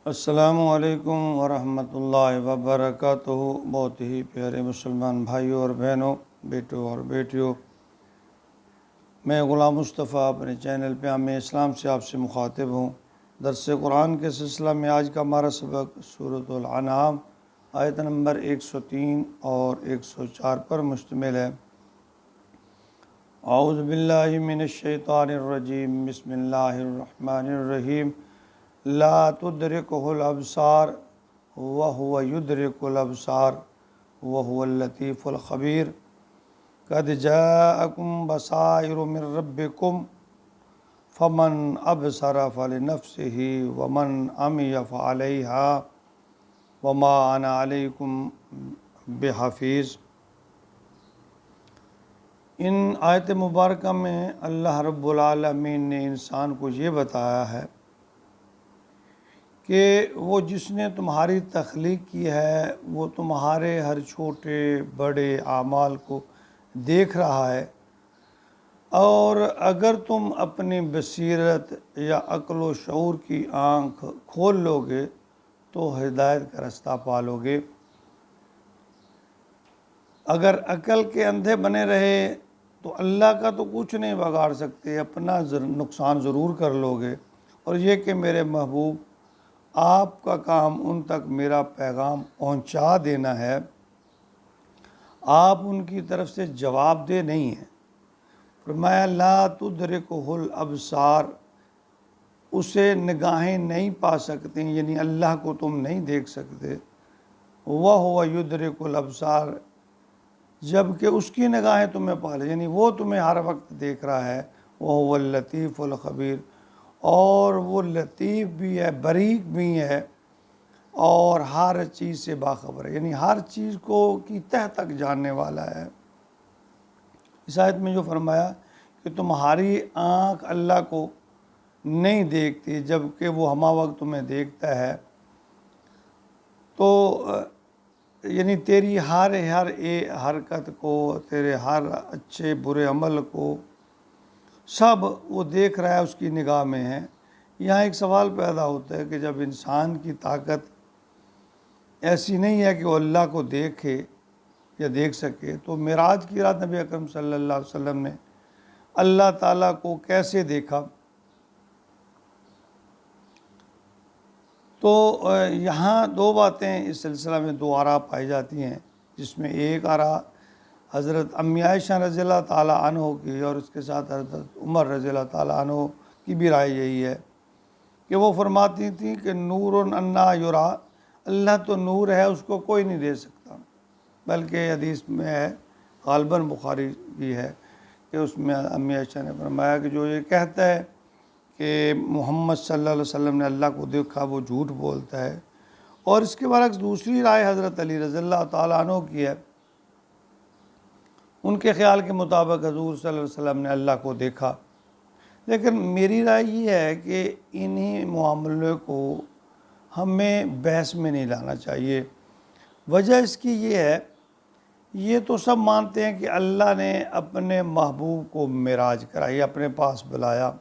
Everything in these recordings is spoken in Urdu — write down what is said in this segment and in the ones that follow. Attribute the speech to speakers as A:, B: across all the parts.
A: السلام علیکم ورحمۃ اللہ وبرکاتہ۔ بہت ہی پیارے مسلمان بھائیوں اور بہنوں، بیٹوں اور بیٹیوں، میں غلام مصطفیٰ اپنے چینل پہ عام اسلام سے آپ سے مخاطب ہوں۔ درس قرآن کے سلسلہ میں آج کا ہمارا سبق سورۃ الانعام آیت نمبر 103 اور 104 پر مشتمل ہے۔ اعوذ باللہ من الشیطان الرجیم، بسم اللہ الرحمن الرحیم۔ لا تدرکہ الابصار وہو یدرک الابصار وہو اللطیف الخبیر۔ قد جاءکم بصائر من ربکم فمن ابصر فلنفسہ ومن عمی فعلیہا وما انا علیکم بحفیظ۔ ان آیت مبارکہ میں اللہ رب العالمین نے انسان کو یہ بتایا ہے کہ وہ جس نے تمہاری تخلیق کی ہے وہ تمہارے ہر چھوٹے بڑے اعمال کو دیکھ رہا ہے، اور اگر تم اپنی بصیرت یا عقل و شعور کی آنکھ کھول لو گے تو ہدایت کا رستہ پالو گے۔ اگر عقل کے اندھے بنے رہے تو اللہ کا تو کچھ نہیں بگاڑ سکتے، اپنا نقصان ضرور کر لو گے۔ اور یہ کہ میرے محبوب، آپ کا کام ان تک میرا پیغام پہنچا دینا ہے، آپ ان کی طرف سے جواب دہ نہیں ہیں۔ فرمایا لا تدرکہ الابصار، اسے نگاہیں نہیں پا سکتے، یعنی اللہ کو تم نہیں دیکھ سکتے۔ وہو یدرک الابصار، جبکہ اس کی نگاہیں تمہیں پا لے، یعنی وہ تمہیں ہر وقت دیکھ رہا ہے۔ وہو اللطیف الخبیر، اور وہ لطیف بھی ہے، باریک بھی ہے، اور ہر چیز سے باخبر ہے، یعنی ہر چیز کو کی تہ تک جاننے والا ہے۔ اس آیت میں جو فرمایا کہ تمہاری آنکھ اللہ کو نہیں دیکھتی جبکہ وہ ہمہ وقت تمہیں دیکھتا ہے، تو یعنی تیری ہر حرکت کو، تیرے ہر اچھے برے عمل کو سب وہ دیکھ رہا ہے، اس کی نگاہ میں ہے۔ یہاں ایک سوال پیدا ہوتا ہے کہ جب انسان کی طاقت ایسی نہیں ہے کہ وہ اللہ کو دیکھے یا دیکھ سکے، تو معراج کی رات نبی اکرم صلی اللہ علیہ وسلم نے اللہ تعالیٰ کو کیسے دیکھا؟ تو یہاں دو باتیں اس سلسلہ میں، دو آراء پائی جاتی ہیں، جس میں ایک آراء حضرت امی عائشہ رضی اللہ تعالیٰ عنہ کی، اور اس کے ساتھ حضرت عمر رضی اللہ تعالیٰ عنہ کی بھی رائے یہی ہے کہ وہ فرماتی تھیں کہ نور انا یرا، اللہ تو نور ہے، اس کو کوئی نہیں دے سکتا۔ بلکہ حدیث میں ہے، غالباً بخاری کی ہے، کہ اس میں امی عائشہ نے فرمایا کہ جو یہ کہتا ہے کہ محمد صلی اللہ علیہ وسلم نے اللہ کو دیکھا وہ جھوٹ بولتا ہے۔ اور اس کے برعکس دوسری رائے حضرت علی رضی اللہ تعالیٰ عنہ کی ہے، ان کے خیال کے مطابق حضور صلی اللہ علیہ وسلم نے اللہ کو دیکھا۔ لیکن میری رائے یہ ہے کہ انہی معاملے کو ہمیں بحث میں نہیں لانا چاہیے۔ وجہ اس کی یہ ہے، یہ تو سب مانتے ہیں کہ اللہ نے اپنے محبوب کو معراج کرائی، اپنے پاس بلایا،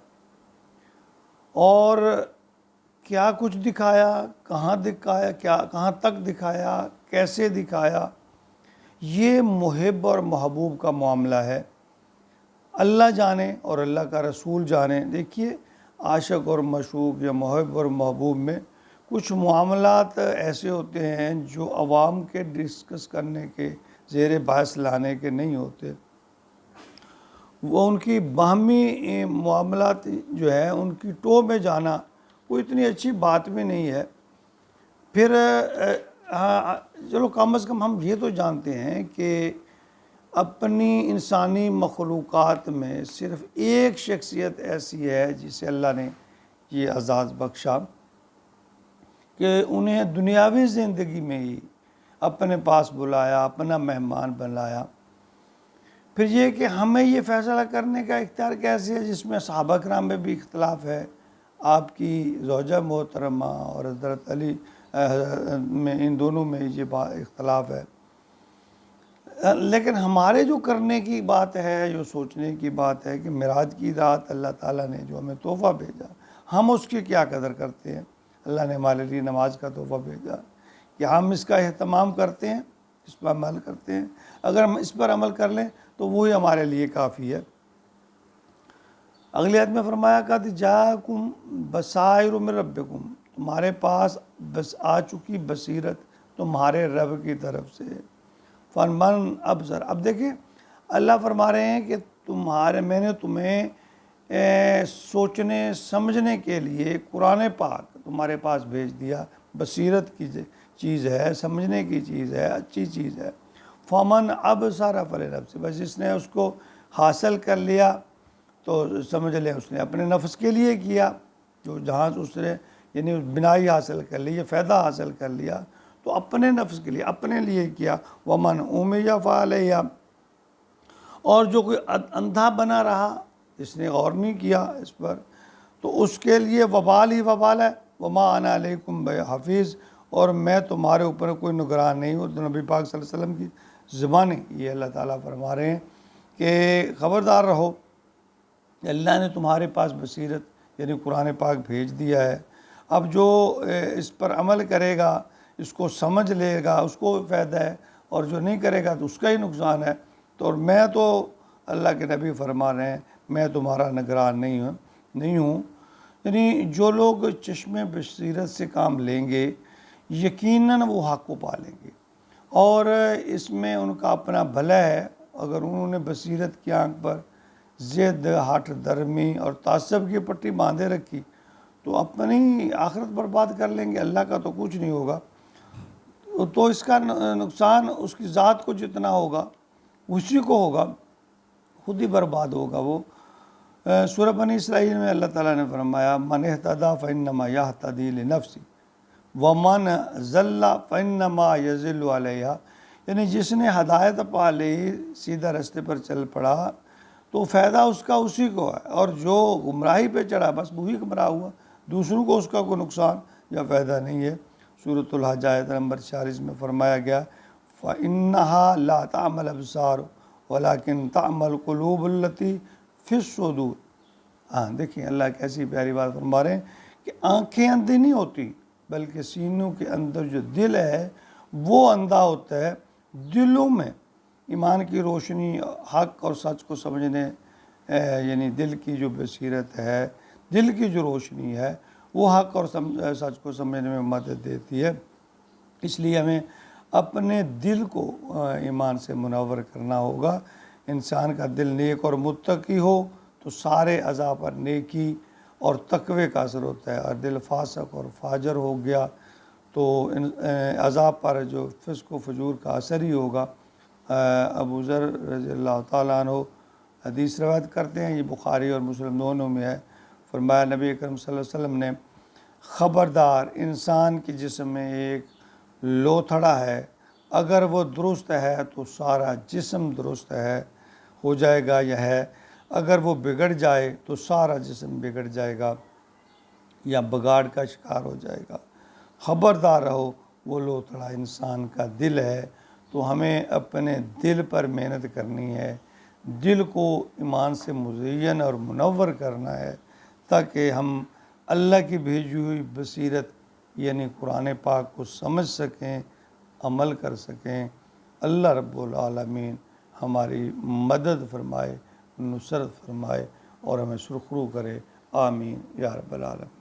A: اور کیا کچھ دکھایا، کہاں دکھایا، کہاں تک دکھایا، کیسے دکھایا، یہ محب اور محبوب کا معاملہ ہے، اللہ جانے اور اللہ کا رسول جانے۔ دیکھیے، عاشق اور مشوق یا محب اور محبوب میں کچھ معاملات ایسے ہوتے ہیں جو عوام کے ڈسکس کرنے کے، زیر بحث لانے کے نہیں ہوتے۔ وہ ان کی باہمی معاملات جو ہے، ان کی ٹو میں جانا کوئی اتنی اچھی بات بھی نہیں ہے۔ پھر چلو کم از کم ہم یہ تو جانتے ہیں کہ اپنی انسانی مخلوقات میں صرف ایک شخصیت ایسی ہے جسے اللہ نے یہ اعزاز بخشا کہ انہیں دنیاوی زندگی میں ہی اپنے پاس بلایا، اپنا مہمان بنایا۔ پھر یہ کہ ہمیں یہ فیصلہ کرنے کا اختیار کیسے ہے، جس میں صحابہ کرام میں بھی اختلاف ہے، آپ کی زوجہ محترمہ اور حضرت علی میں، ان دونوں میں یہ اختلاف ہے۔ لیکن ہمارے جو کرنے کی بات ہے، جو سوچنے کی بات ہے کہ معراج کی رات اللہ تعالیٰ نے جو ہمیں تحفہ بھیجا، ہم اس کی کیا قدر کرتے ہیں۔ اللہ نے ہمارے لیے نماز کا تحفہ بھیجا کہ ہم اس کا اہتمام کرتے ہیں، اس پر عمل کرتے ہیں. اگر ہم اس پر عمل کر لیں تو وہی ہمارے لیے کافی ہے. اگلی آیت میں فرمایا قد جاءکم بصائر من ربکم، تمہارے پاس بس آ چکی بصیرت تمہارے رب کی طرف سے. فمن ابصر، اب دیکھیں اللہ فرما رہے ہیں کہ میں نے تمہیں سوچنے سمجھنے کے لیے قرآن پاک تمہارے پاس بھیج دیا. بصیرت کی چیز ہے، سمجھنے کی چیز ہے، اچھی چیز ہے. فمن ابصر فلنفسہ، بس جس نے اس کو حاصل کر لیا تو سمجھ لیں اس نے اپنے نفس کے لیے کیا. جو جہاں اس نے یعنی بنائی حاصل کر لی، فائدہ حاصل کر لیا تو اپنے نفس کے لیے، اپنے لیے کیا. ومن امیہ فعلیہ، اور جو کوئی اندھا بنا رہا، جس نے غور نہیں کیا اس پر، تو اس کے لیے وبال ہی وبال ہے. وما انا علیکم بحفیظ، اور میں تمہارے اوپر کوئی نگران نہیں ہوں. تو نبی پاک صلی اللہ علیہ وسلم کی زبانی یہ اللہ تعالیٰ فرما رہے ہیں کہ خبردار رہو، اللہ نے تمہارے پاس بصیرت یعنی قرآن پاک بھیج دیا ہے. اب جو اس پر عمل کرے گا، اس کو سمجھ لے گا، اس کو فائدہ ہے، اور جو نہیں کرے گا تو اس کا ہی نقصان ہے. تو میں تو اللہ کے نبی فرما رہے ہیں میں تمہارا نگران نہیں ہوں. یعنی جو لوگ چشم بصیرت سے کام لیں گے یقیناً وہ حق کو پا لیں گے، اور اس میں ان کا اپنا بھلا ہے. اگر انہوں نے بصیرت کی آنکھ پر ضد، ہٹ درمی اور تعصب کی پٹی باندھے رکھی تو اپنی آخرت برباد کر لیں گے، اللہ کا تو کچھ نہیں ہوگا. تو اس کا نقصان اس کی ذات کو جتنا ہوگا اسی کو ہوگا، خود ہی برباد ہوگا وہ. سورہ بنی اسرائیل میں اللہ تعالیٰ نے فرمایا من اہتدی فانما یہتدی لنفسہ ومن ضل فانما یضل علیہا، یعنی جس نے ہدایت پا لی، سیدھا راستے پر چل پڑا تو فائدہ اس کا اسی کو ہے، اور جو گمراہی پہ چڑھا بس وہی گمراہ ہوا، دوسروں کو اس کا کوئی نقصان یا فائدہ نہیں ہے. سورۃ الحج آیت نمبر 46 میں فرمایا گیا فَإِنَّهَا لَا تَعْمَلُ الْأَبْصَارُ وَلَكِنْ تَعْمَلُ الْقُلُوبُ الَّتِي فِي الصُّدُورِ. ہاں دیکھیں اللہ کیسی پیاری بات فرما رہے ہیں کہ آنکھیں اندھی نہیں ہوتی بلکہ سینوں کے اندر جو دل ہے وہ اندھا ہوتا ہے. دلوں میں ایمان کی روشنی، حق اور سچ کو سمجھنے یعنی دل کی جو بصیرت ہے، دل کی جو روشنی ہے وہ حق اور سچ کو سمجھنے میں مدد دیتی ہے. اس لیے ہمیں اپنے دل کو ایمان سے منور کرنا ہوگا. انسان کا دل نیک اور متقی ہو تو سارے اعضاء پر نیکی اور تقوی کا اثر ہوتا ہے، اور دل فاسق اور فاجر ہو گیا تو اعضاء پر جو فسق و فجور کا اثر ہی ہوگا. ابو ذر رضی اللہ تعالیٰ عنہ حدیث روایت کرتے ہیں، یہ بخاری اور مسلم دونوں میں ہے. فرمایا نبی اکرم صلی اللہ علیہ وسلم نے خبردار، انسان کے جسم میں ایک لوتھڑا ہے، اگر وہ درست ہے تو سارا جسم درست ہو جائے گا یا ہے، اگر وہ بگڑ جائے تو سارا جسم بگڑ جائے گا یا بگاڑ کا شکار ہو جائے گا. خبردار رہو، وہ لوتھڑا انسان کا دل ہے. تو ہمیں اپنے دل پر محنت کرنی ہے، دل کو ایمان سے مزین اور منور کرنا ہے تاکہ ہم اللہ کی بھیجی ہوئی بصیرت یعنی قرآن پاک کو سمجھ سکیں، عمل کر سکیں. اللہ رب العالمین ہماری مدد فرمائے، نصرت فرمائے اور ہمیں سرخرو کرے. آمین یا رب العالمین.